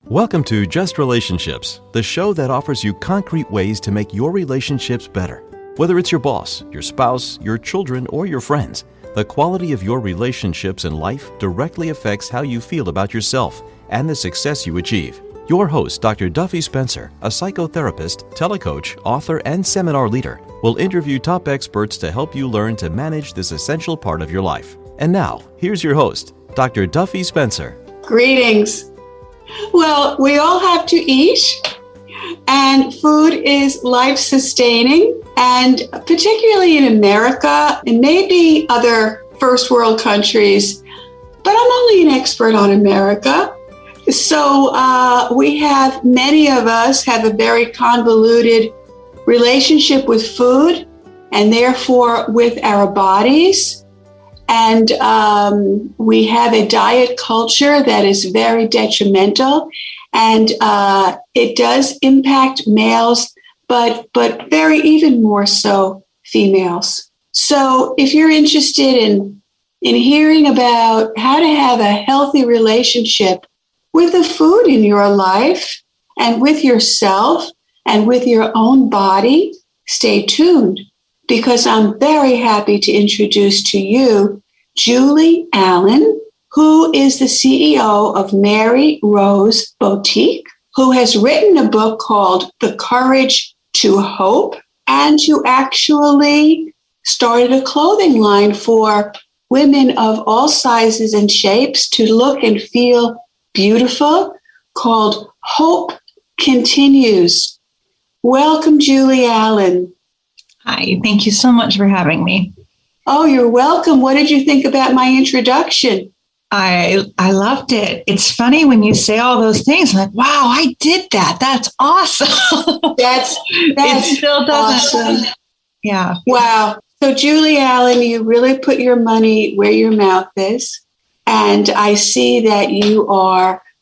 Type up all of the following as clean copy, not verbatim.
Welcome to Just Relationships, the show that offers you concrete ways to make your relationships better. Whether it's your boss, your spouse, your children, or your friends, the quality of your relationships in life directly affects how you feel about yourself and the success you achieve. Your host, Dr. Duffy Spencer, a psychotherapist, telecoach, author, and seminar leader, will interview top experts to help you learn to manage this essential part of your life. And now, here's your host, Dr. Duffy Spencer. Greetings. Well, we all have to eat, and food is life-sustaining, and particularly in America and maybe other first world countries, but I'm only an expert on America. So many of us have a very convoluted relationship with food and therefore with our bodies. And we have a diet culture that is very detrimental, and it does impact males, but very even more so females. So if you're interested in hearing about how to have a healthy relationship with the food in your life and with yourself and with your own body, stay tuned, because I'm very happy to introduce to you Julie Allen, who is the CEO of Mary Rose Boutique, who has written a book called The Courage to Hope, and who actually started a clothing line for women of all sizes and shapes to look and feel beautiful, called Hope Continues. Welcome, Julie Allen. Hi, thank you so much for having me. Oh, you're welcome. What did you think about my introduction? I loved it. It's funny when you say all those things. I'm like, wow, I did that. That's awesome. That's it still doesn't. Awesome. Yeah. Wow. So Julie Allen, you really put your money where your mouth is. And I see that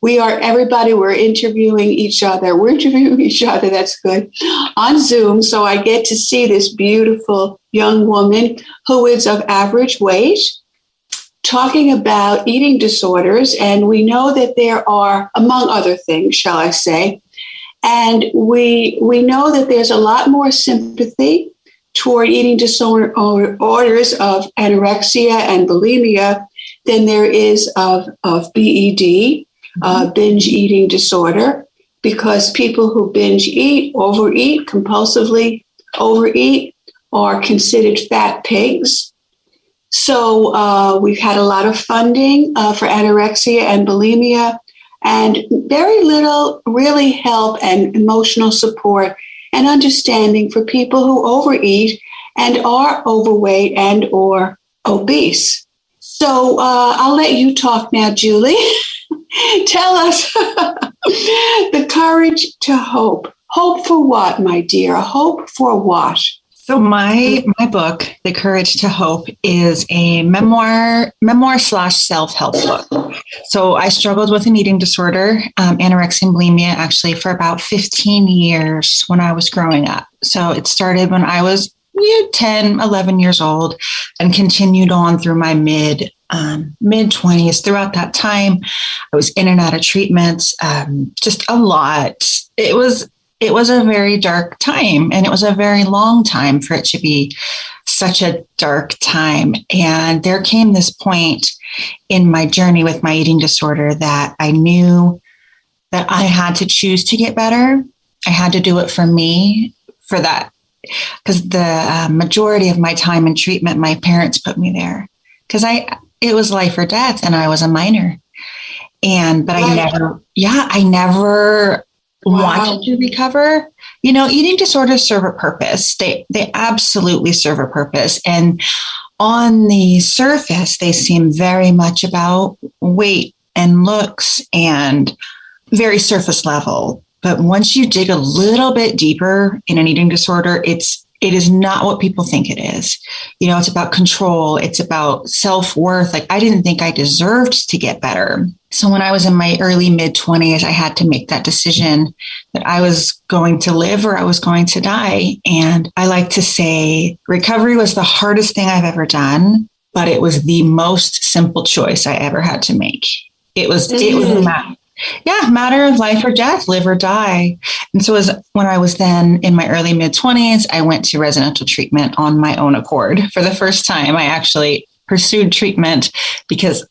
we're interviewing each other. We're interviewing each other. That's good. On Zoom. So I get to see this beautiful young woman who is of average weight talking about eating disorders. And we know that there are, among other things, shall I say, and we know that there's a lot more sympathy toward eating disorders of anorexia and bulimia than there is of BED. Binge eating disorder, because people who binge eat, overeat, compulsively overeat, are considered fat pigs. So we've had a lot of funding for anorexia and bulimia, and very little really help and emotional support and understanding for people who overeat and are overweight and or obese. So I'll let you talk now, Julie. Tell us the courage to hope. Hope for what, my dear? Hope for what? So my book, The Courage to Hope, is a memoir / self-help book. So I struggled with an eating disorder, anorexia and bulimia, actually for about 15 years when I was growing up. So it started when I was 10, 11 years old and continued on through my mid-20s. Throughout that time, I was in and out of treatments, just a lot. It was a very dark time, and it was a very long time for it to be such a dark time. And there came this point in my journey with my eating disorder that I knew that I had to choose to get better. I had to do it for me, for that, because the majority of my time in treatment, my parents put me there because it was life or death, and I was a minor. But I never wanted to recover. You know, eating disorders serve a purpose. They absolutely serve a purpose. And on the surface, they seem very much about weight and looks and very surface level. But once you dig a little bit deeper in an eating disorder, it is not what people think it is. You know, it's about control. It's about self-worth. Like, I didn't think I deserved to get better. So when I was in my early mid-20s, I had to make that decision that I was going to live or I was going to die. And I like to say recovery was the hardest thing I've ever done, but it was the most simple choice I ever had to make. It was Yeah, matter of life or death, live or die. And so when I was then in my early mid-20s, I went to residential treatment on my own accord. For the first time, I actually pursued treatment because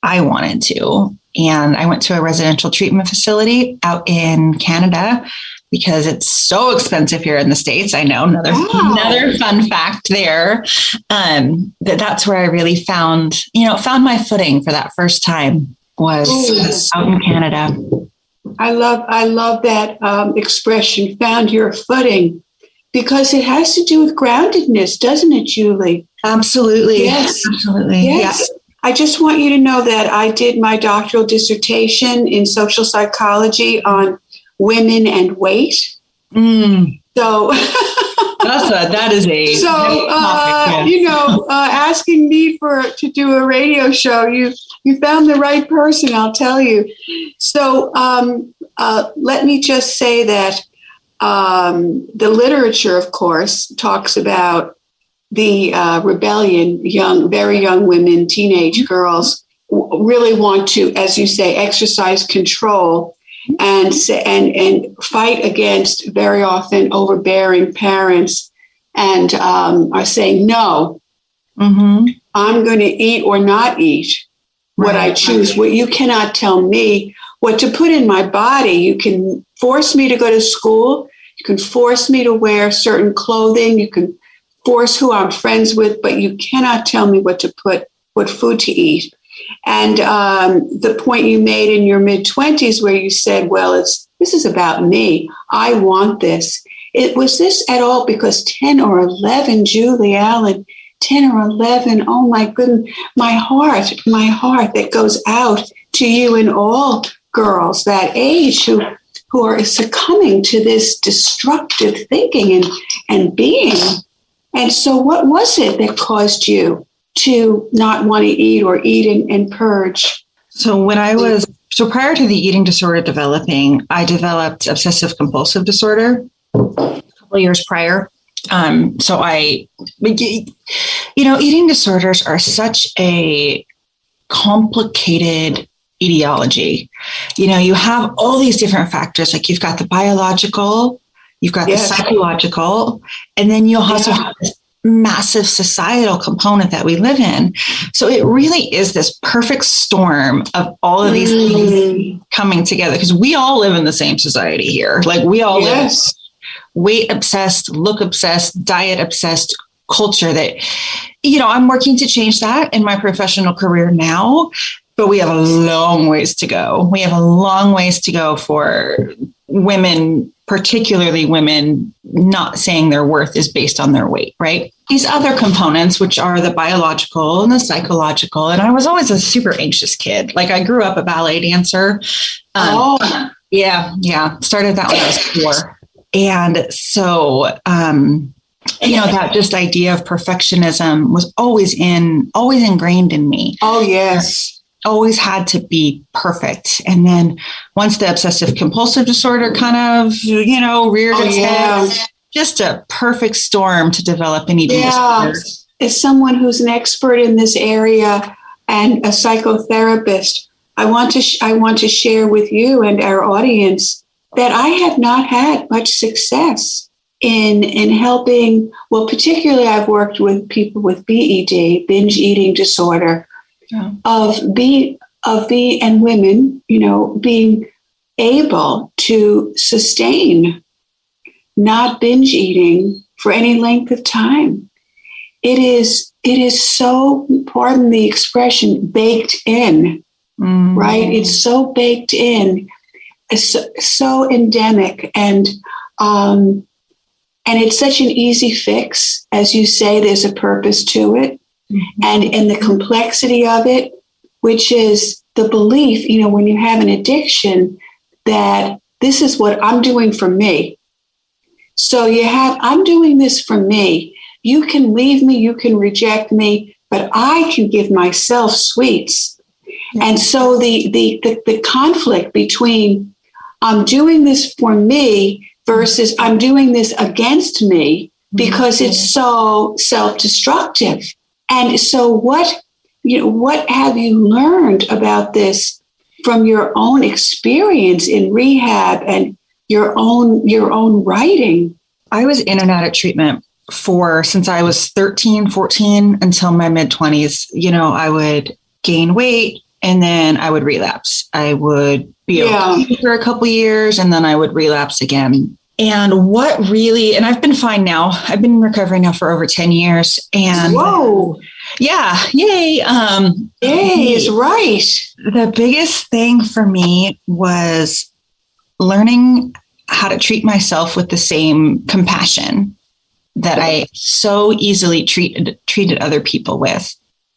I wanted to. And I went to a residential treatment facility out in Canada because it's so expensive here in the States. I know another fun fact there. That's where I really found my footing for that first time was out in Canada. I love that expression, found your footing, because it has to do with groundedness, doesn't it, Julie? Absolutely. Yes. Absolutely. Yes. Yeah. I just want you to know that I did my doctoral dissertation in social psychology on women and weight. So that is a so asking me to do a radio show, you found the right person, I'll tell you. So let me just say that the literature, of course, talks about the rebellion. Very young women, teenage girls, really want to, as you say, exercise control and fight against very often overbearing parents, and are saying, no, I'm going to eat or not eat what I choose. What you cannot tell me what to put in my body. You can force me to go to school. You can force me to wear certain clothing. You can force who I'm friends with, but you cannot tell me what food to eat. And the point you made in your mid-20s where you said, well, this is about me. I want this. Was this at all because 10 or 11, Julie Allen, 10 or 11, oh my goodness, my heart that goes out to you and all girls that age who are succumbing to this destructive thinking and being. And so what was it that caused you to not want to eat or eat and purge? So prior to the eating disorder developing, I developed obsessive compulsive disorder a couple of years prior. Eating disorders are such a complicated etiology. You have all these different factors, like you've got the biological, you've got the psychological, and then you'll also have this massive societal component that we live in. So it really is this perfect storm of all of these things coming together, because we all live in the same society here. Like we all live weight obsessed, look obsessed, diet obsessed culture that, I'm working to change that in my professional career now, but we have a long ways to go. We have a long ways to go for women, particularly women, not saying their worth is based on their weight, right? These other components, which are the biological and the psychological. And I was always a super anxious kid. Like I grew up a ballet dancer. Started that when I was 4. And so, that just idea of perfectionism was always ingrained in me. Oh, yes. Always had to be perfect. And then once the obsessive compulsive disorder kind of, reared its head, just a perfect storm to develop an eating disorder. As someone who's an expert in this area and a psychotherapist, I want to share with you and our audience that I have not had much success in helping. Well, particularly I've worked with people with BED, binge eating disorder, of women, being able to sustain not binge eating for any length of time. It is so, pardon the expression, baked in, right? It's so baked in, so endemic, and it's such an easy fix. As you say, there's a purpose to it. And the complexity of it, which is the belief, when you have an addiction, that this is what I'm doing for me. So I'm doing this for me. You can leave me, you can reject me, but I can give myself sweets. And so the conflict between I'm doing this for me versus I'm doing this against me because it's so self-destructive. And so what have you learned about this from your own experience in rehab and your own writing. I was in and out of treatment since I was 13, 14 until my mid-20s. I would gain weight and then I would relapse. I would be okay for a couple years and then I would relapse again. And and I've been fine now. I've been in recovery now for over 10 years. And whoa. Yeah. Yay. Yay is right. The biggest thing for me was learning how to treat myself with the same compassion that I so easily treated other people with.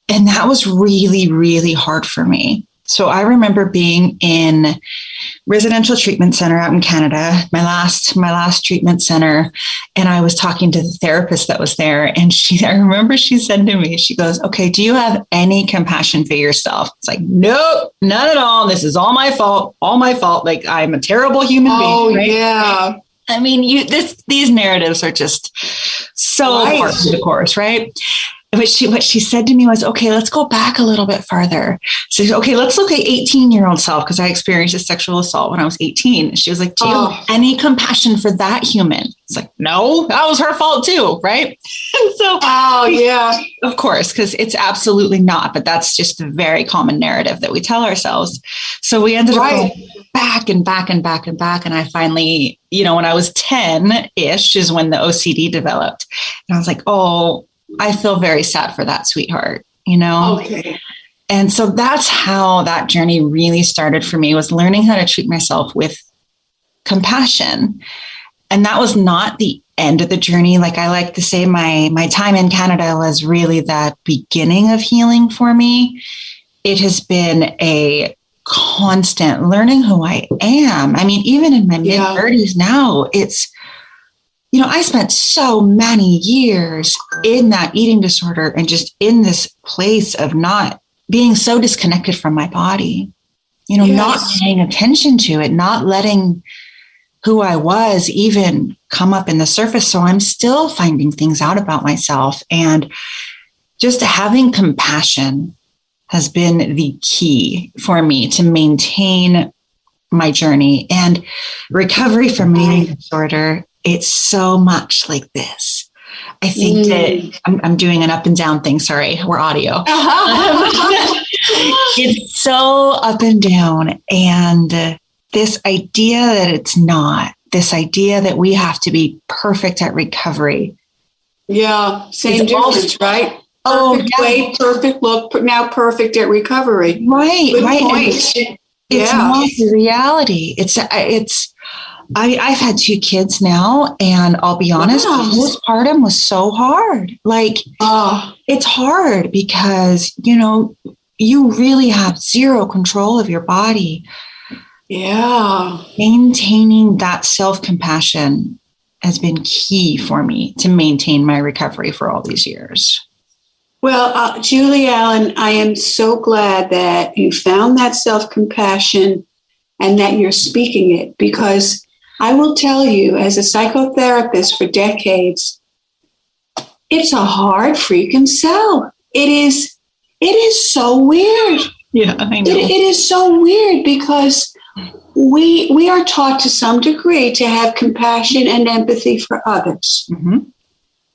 And that was really, really hard for me. So I remember being in residential treatment center out in Canada, my last treatment center. And I was talking to the therapist that was there. And I remember she said to me, she goes, okay, do you have any compassion for yourself? It's like, nope, none at all. This is all my fault. Like I'm a terrible human being. Right? Yeah. I mean, these narratives are just so far from the course, right? What she said to me was, okay, let's go back a little bit farther. So, okay, let's look at 18-year-old self, because I experienced a sexual assault when I was 18. She was like, do you have any compassion for that human? It's like, no, that was her fault too, right? And so, of course, because it's absolutely not, but that's just a very common narrative that we tell ourselves. So we ended up going back and back and back and back. And I finally, when I was 10-ish is when the OCD developed. And I was like, oh, I feel very sad for that sweetheart, Okay. And so that's how that journey really started for me, was learning how to treat myself with compassion. And that was not the end of the journey. Like I like to say, my time in Canada was really the beginning of healing for me. It has been a constant learning who I am. I mean, even in my mid-30s now, it's, I spent so many years in that eating disorder and just in this place of not being so disconnected from my body, not paying attention to it, not letting who I was even come up in the surface. So I'm still finding things out about myself, and just having compassion has been the key for me to maintain my journey. And recovery from eating disorder, it's so much like this. I think that I'm doing an up and down thing. Sorry, we're audio. It's so up and down. And this idea that it's not, this idea that we have to be perfect at recovery. Yeah, same difference, right? Perfect weight, perfect look, now perfect at recovery. Right, Good right. point. It's not the reality. I've had 2 kids now, and I'll be honest, postpartum was so hard. Like, it's hard because, you really have zero control of your body. Yeah. Maintaining that self-compassion has been key for me to maintain my recovery for all these years. Well, Julie Allen, I am so glad that you found that self-compassion and that you're speaking it, because I will tell you, as a psychotherapist for decades, it's a hard freaking sell. It is so weird. Yeah, I know. It is so weird because we are taught to some degree to have compassion and empathy for others. Mm-hmm.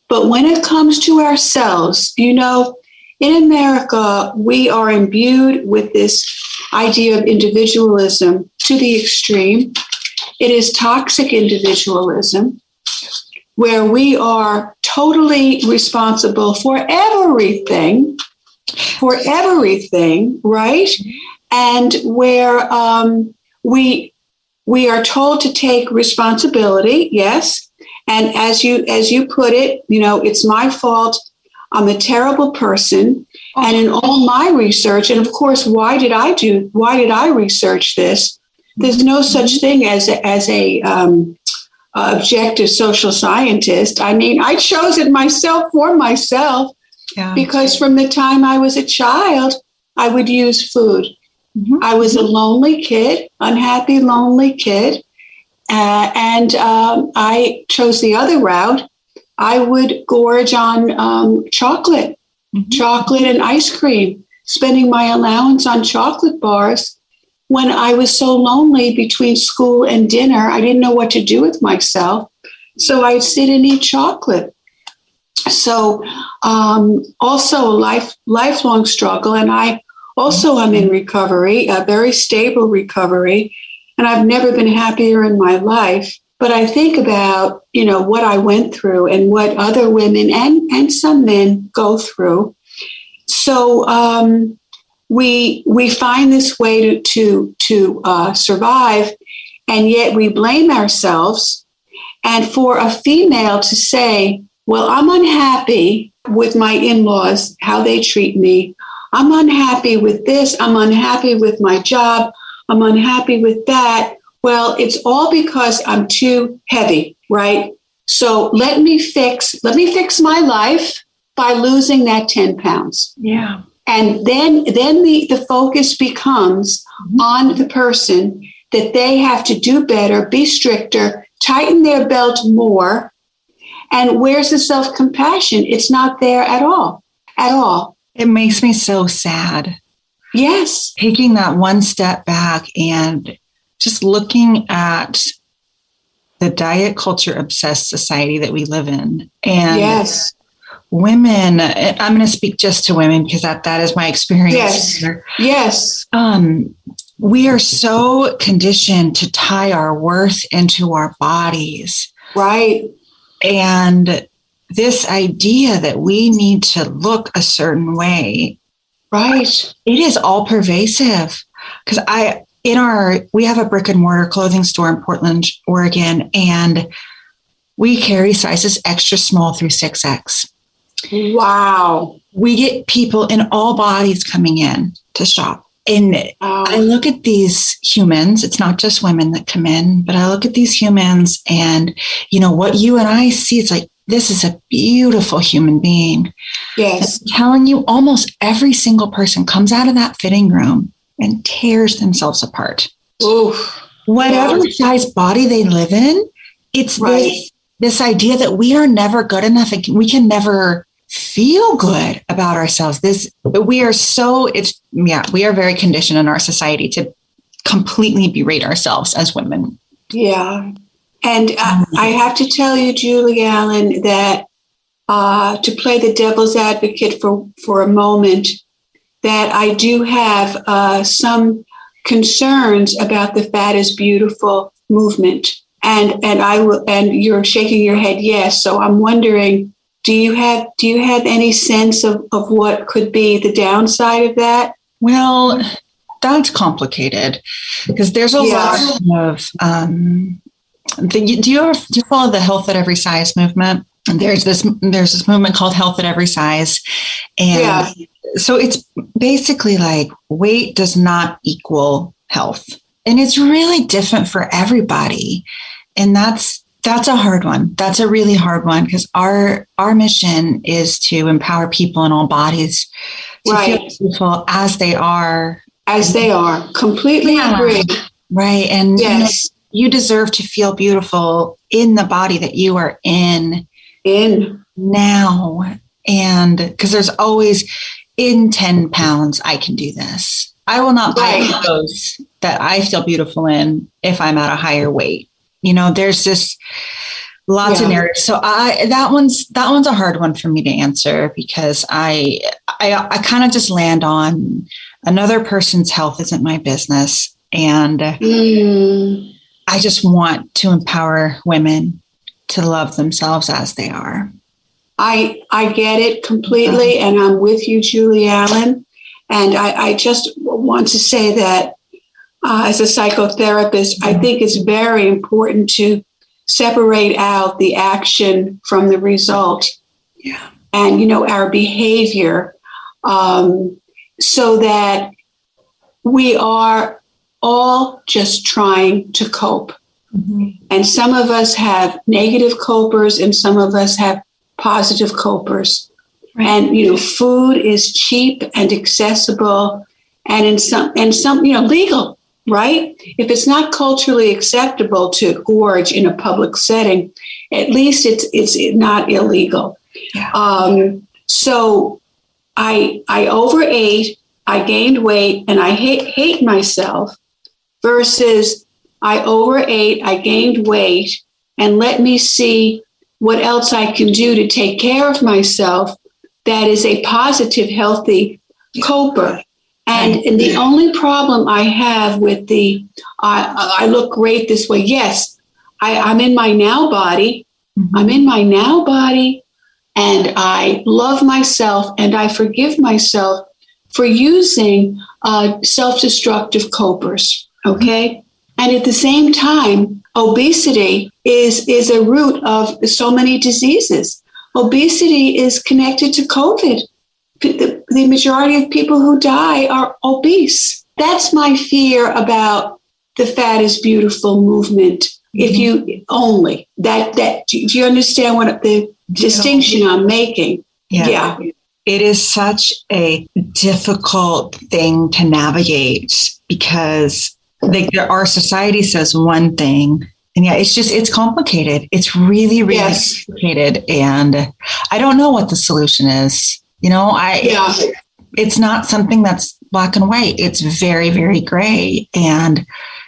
But when it comes to ourselves, in America, we are imbued with this idea of individualism to the extreme. It is toxic individualism, where we are totally responsible for everything, right? And where we are told to take responsibility, yes. And as you put it, it's my fault. I'm a terrible person. And in all my research, and of course, why did I research this? There's no such thing as a objective social scientist. I mean, I chose it myself for myself because from the time I was a child, I would use food. Mm-hmm. I was a lonely kid, unhappy, lonely kid. And I chose the other route. I would gorge on chocolate and ice cream, spending my allowance on chocolate bars. when I was so lonely between school and dinner, I didn't know what to do with myself. So I'd sit and eat chocolate. So also a lifelong struggle. And I also am in recovery, a very stable recovery. And I've never been happier in my life. But I think about, what I went through and what other women and some men go through. So we find this way to survive, and yet we blame ourselves. And for a female to say, well, I'm unhappy with my in-laws, how they treat me. I'm unhappy with this. I'm unhappy with my job. I'm unhappy with that. Well, it's all because I'm too heavy, right? So let me fix my life by losing that 10 pounds. Yeah. And then the focus becomes on the person that they have to do better, be stricter, tighten their belt more. And where's the self-compassion? It's not there at all. It makes me so sad. Yes. Taking that one step back and just looking at the diet culture obsessed society that we live in. And yes. Women, I'm going to speak just to women because that is my experience. Yes. We are so conditioned to tie our worth into our bodies. Right. And this idea that we need to look a certain way. Right. It is all pervasive. Because we have a brick and mortar clothing store in Portland, Oregon, and we carry sizes extra small through 6X. Wow. We get people in all bodies coming in to shop. And I look at these humans, it's not just women that come in, but I look at these humans and, what you and I see, it's like, this is a beautiful human being. Yes. I'm telling you, almost every single person comes out of that fitting room and tears themselves apart. Oof. Whatever size body they live in, it's right. This idea that we are never good enough and we can never feel good about ourselves. We are very conditioned in our society to completely berate ourselves as women. Yeah. And I have to tell you, Julie Allen, that to play the devil's advocate for a moment, that I do have some concerns about the Fat is Beautiful movement. And you're shaking your head yes. So I'm wondering, do you have any sense of what could be the downside of that? Well, that's complicated because there's a lot of do you follow the Health at Every Size movement? And there's this movement called Health at Every Size. And so it's basically like weight does not equal health. And it's really different for everybody. And that's a hard one. That's a really hard one because our mission is to empower people in all bodies to feel beautiful as they are. As they are. Completely agree. Right. And yes. You deserve to feel beautiful in the body that you are in now. And because there's always in 10 pounds, I can do this. I will not buy clothes that I feel beautiful in if I'm at a higher weight. There's just lots of narratives. So that one's a hard one for me to answer because I kind of just land on another person's health isn't my business. And I just want to empower women to love themselves as they are. I get it completely. And I'm with you, Julie Allen. And I just want to say that as a psychotherapist, I think it's very important to separate out the action from the result. Yeah. And, our behavior so that we are all just trying to cope. Mm-hmm. And some of us have negative copers and some of us have positive copers. Right. And, food is cheap and accessible and some, legal, right? If it's not culturally acceptable to gorge in a public setting, at least it's not illegal. Yeah. So I overate, I gained weight, and I hate myself. versus I overate, I gained weight, and let me see what else I can do to take care of myself that is a positive, healthy coper. And the only problem I have with I look great this way. Yes, I'm in my now body. I'm in my now body, and I love myself, and I forgive myself for using self-destructive copers. Okay. And at the same time, obesity is a root of so many diseases. Obesity is connected to COVID. The majority of people who die are obese. That's my fear about the Fat is Beautiful movement. If you only that, do you understand what the distinction I'm making? Yeah. It is such a difficult thing to navigate because our society says one thing, and it's complicated. It's really, really complicated. And I don't know what the solution is. It's not something that's black and white. It's very, very gray and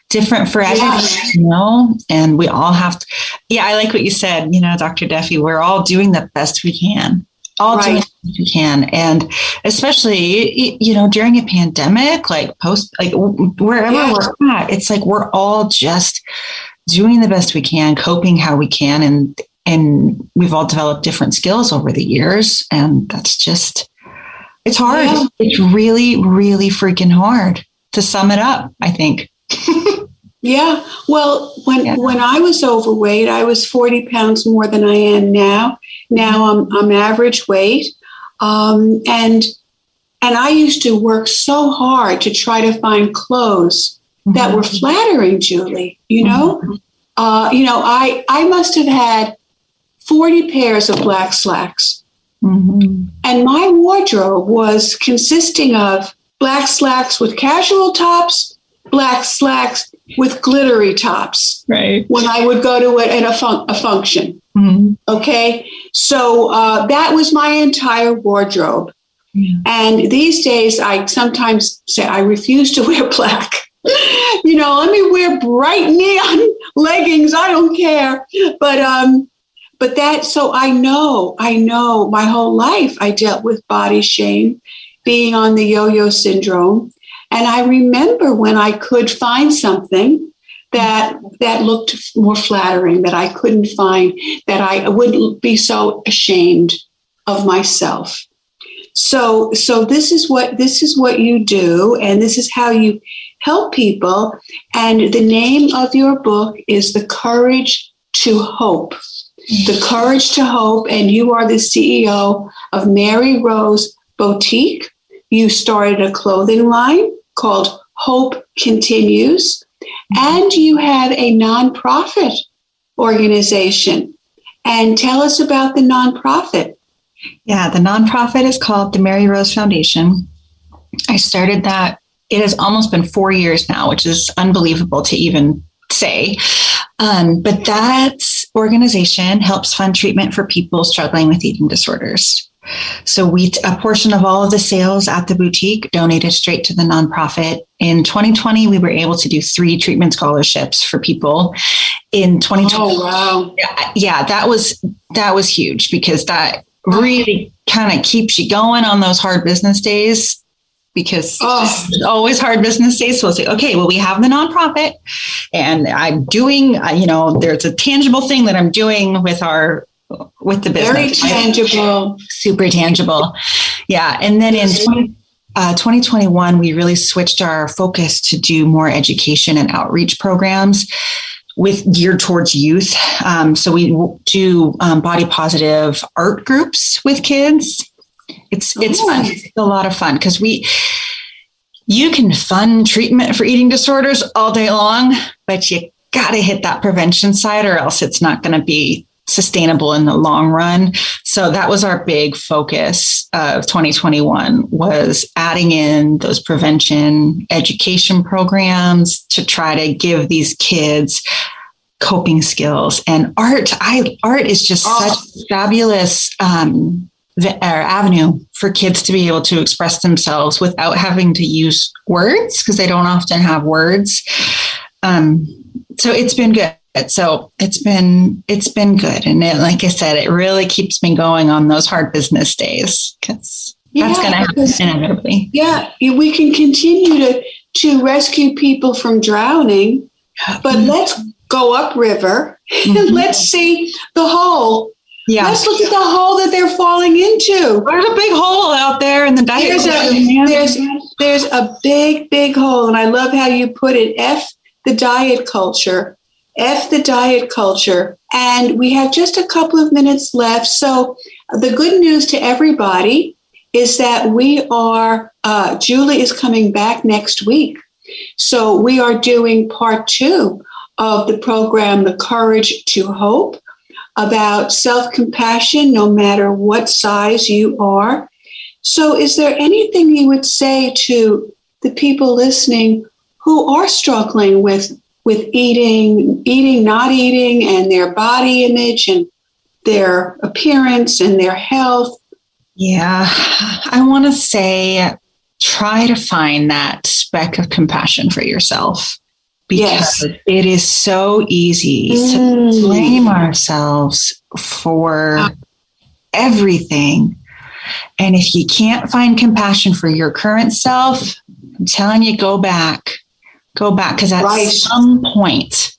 different for everyone, and we all have to. Yeah. I like what you said, Dr. Duffy, we're all doing the best we can. Doing the best we can. And especially, during a pandemic, wherever we're at, it's like we're all just doing the best we can, coping how we can. And we've all developed different skills over the years. And that's just, it's hard. Yeah. It's really, really freaking hard, to sum it up, I think. Yeah. Well, when I was overweight, I was 40 pounds more than I am now. Now I'm average weight. And I used to work so hard to try to find clothes that were flattering, Julie, I must have had 40 pairs of black slacks. And my wardrobe was consisting of black slacks with casual tops, black slacks with glittery tops. Right. When I would go to a function. Okay. So that was my entire wardrobe. And these days I sometimes say I refuse to wear black. Let me wear bright neon leggings. I don't care. But that, so I know my whole life I dealt with body shame, being on the yo-yo syndrome. And I remember when I could find something that looked more flattering, that I couldn't find, that I wouldn't be so ashamed of myself. So this is what you do, and this is how you help people. And the name of your book is The Courage to Hope. The Courage to Hope, and you are the CEO of Mary Rose Boutique. You started a clothing line called Hope Continues, and you have a nonprofit organization. And tell us about the nonprofit. Yeah, the nonprofit is called the Mary Rose Foundation. I started that. It has almost been 4 years now, which is unbelievable to even say. But that organization helps fund treatment for people struggling with eating disorders. So a portion of all of the sales at the boutique donated straight to the nonprofit. In 2020, we were able to do 3 treatment scholarships for people. In 2020, oh wow, yeah, that was huge, because that really kind of keeps you going on those hard business days. Because it's always hard business days. So we'll say, okay, well, we have the nonprofit, and I'm doing, there's a tangible thing that I'm doing with the business. Very tangible. Super tangible. Yeah. And then in 2021, we really switched our focus to do more education and outreach programs geared towards youth. So we do body positive art groups with kids. It's fun. It's a lot of fun, because you can fund treatment for eating disorders all day long, but you got to hit that prevention side, or else it's not going to be sustainable in the long run. So that was our big focus of 2021, was adding in those prevention education programs to try to give these kids coping skills. And art is just such a fabulous avenue for kids to be able to express themselves without having to use words, because they don't often have words. So it's been good. So it's been good. And like I said, it really keeps me going on those hard business days, because that's going to happen inevitably. Yeah, we can continue to rescue people from drowning, but let's go upriver and let's see the hole. Yeah. Let's look at the hole that they're falling into. There's a big hole out there in the diet. There's a big hole. And I love how you put it, F the diet culture. F the diet culture. And we have just a couple of minutes left. So the good news to everybody is that Julie is coming back next week. So we are doing part 2 of the program, The Courage to Hope, about self-compassion, no matter what size you are. So is there anything you would say to the people listening who are struggling with eating, not eating, and their body image and their appearance and their health? Yeah, I want to say, try to find that speck of compassion for yourself, because it is so easy to blame ourselves for everything. And if you can't find compassion for your current self, I'm telling you, go back, because at some point,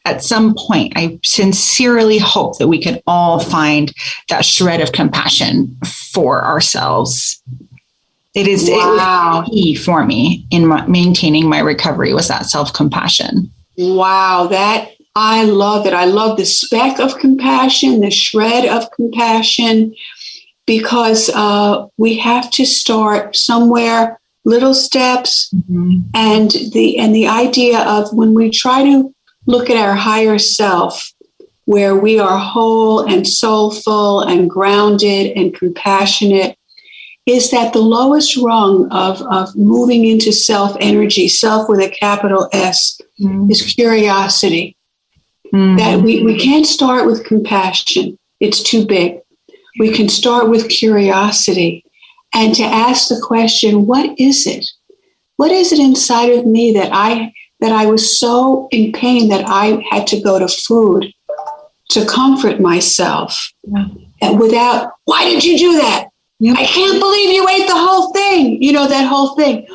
I sincerely hope that we can all find that shred of compassion for ourselves. It was key for me in maintaining my recovery, was that self-compassion. Wow, I love it. I love the speck of compassion, the shred of compassion, because we have to start somewhere, little steps, and the idea of when we try to look at our higher self, where we are whole and soulful and grounded and compassionate, is that the lowest rung of moving into self-energy, self with a capital S, is curiosity. That we can't start with compassion. It's too big. We can start with curiosity and to ask the question, what is it? What is it inside of me that I was so in pain that I had to go to food to comfort myself? And why did you do that? Yep. I can't believe you ate the whole thing. That whole thing,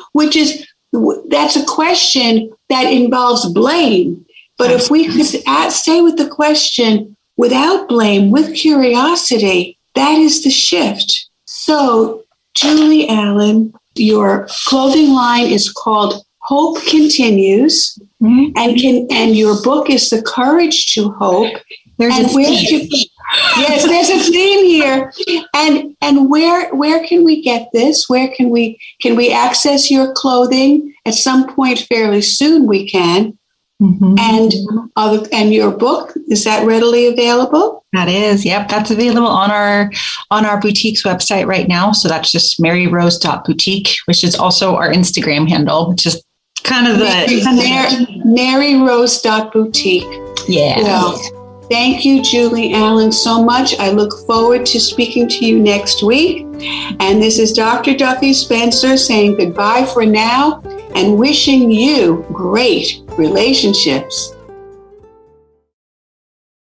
that's a question that involves blame. But if we could stay with the question without blame, with curiosity, that is the shift. So, Julie Allen, your clothing line is called Hope Continues, and your book is The Courage to Hope. There's a theme here. And where can we get this? Where can we access your clothing? At some point fairly soon we can. And your book, is that readily available? That is, yep. That's available on our boutique's website right now. So that's just maryrose.boutique, which is also our Instagram handle, which is kind of maryrose.boutique. Yeah. Well, thank you, Julie Allen, so much. I look forward to speaking to you next week. And this is Dr. Duffy Spencer saying goodbye for now and wishing you great relationships.